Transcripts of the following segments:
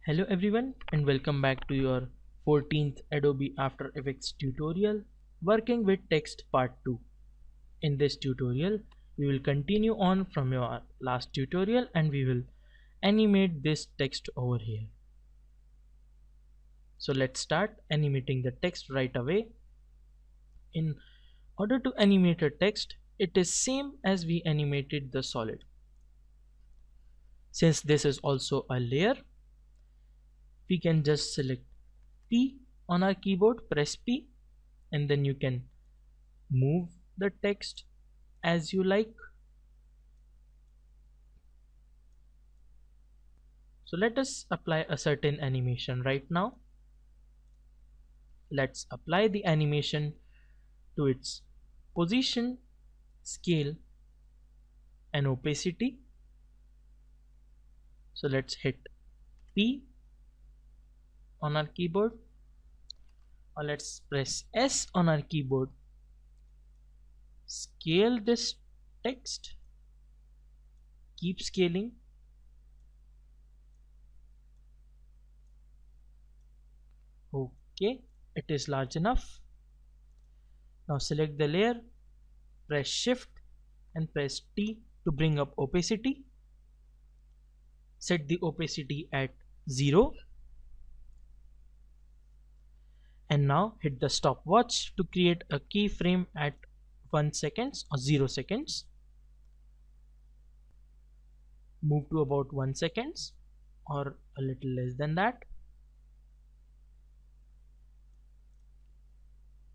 Hello everyone and welcome back to your 14th Adobe After Effects tutorial working with text part 2. In this tutorial we will continue on from your last tutorial and we will animate this text over here. So let's start animating the text right away. In order to animate a text, it is same as we animated the solid. Since this is also a layer, we can just select P on our keyboard, press P, and then you can move the text as you like. So let us apply a certain animation right now. Let's apply the animation to its position, scale, and opacity. So let's hit P on our keyboard, or let's press S on our keyboard. Scale this text, keep scaling. Okay, it is large enough. Now select the layer, press Shift and press T to bring up opacity. Set the opacity at 0. And now hit the stopwatch to create a keyframe at 1 second or 0 seconds. Move to about 1 second or a little less than that.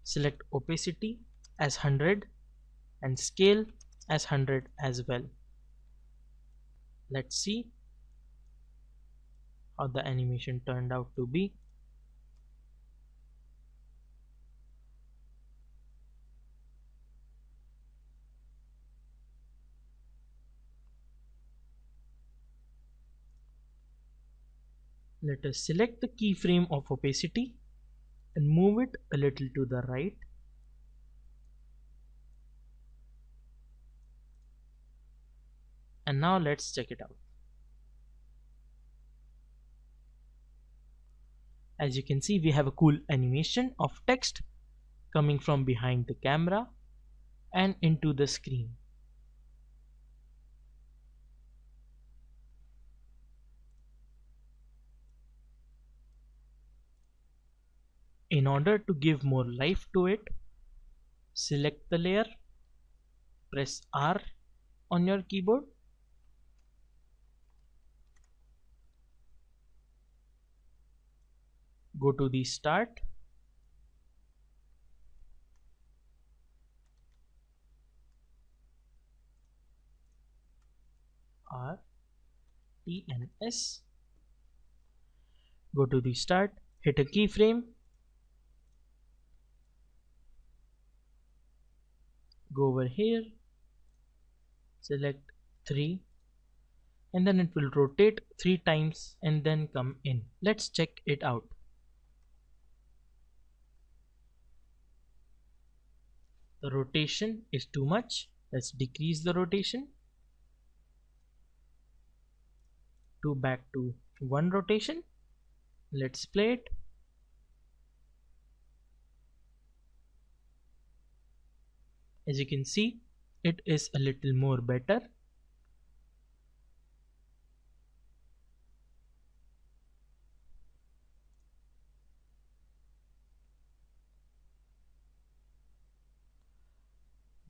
Select opacity as 100 and scale as 100 as well. Let's see how the animation turned out to be. Let us select the keyframe of opacity and move it a little to the right. And now let's check it out. As you can see, we have a cool animation of text coming from behind the camera and into the screen. In order to give more life to it, select the layer, press R on your keyboard, go to the start, R, T and S, go to the start, hit a keyframe, go over here, select 3, and then it will rotate 3 times and then come in. Let's check it out. The rotation is too much. Let's decrease the rotation to back to 1 rotation. Let's play it. As you can see, it is a little more better.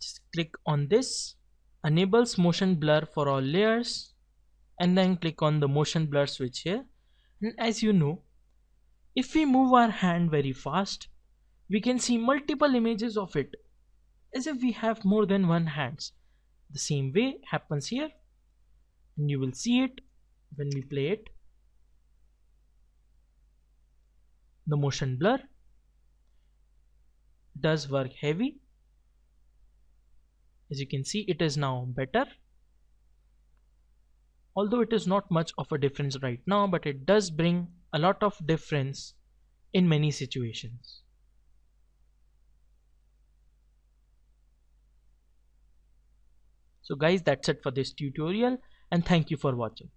Just click on this, enables motion blur for all layers, and then click on the motion blur switch here. And as you know, if we move our hand very fast, we can see multiple images of it, as if we have more than one hands. The same way happens here, and you will see it when we play it. The motion blur does work heavy. As you can see, it is now better. Although it is not much of a difference right now, but it does bring a lot of difference in many situations. So guys, that's it for this tutorial and thank you for watching.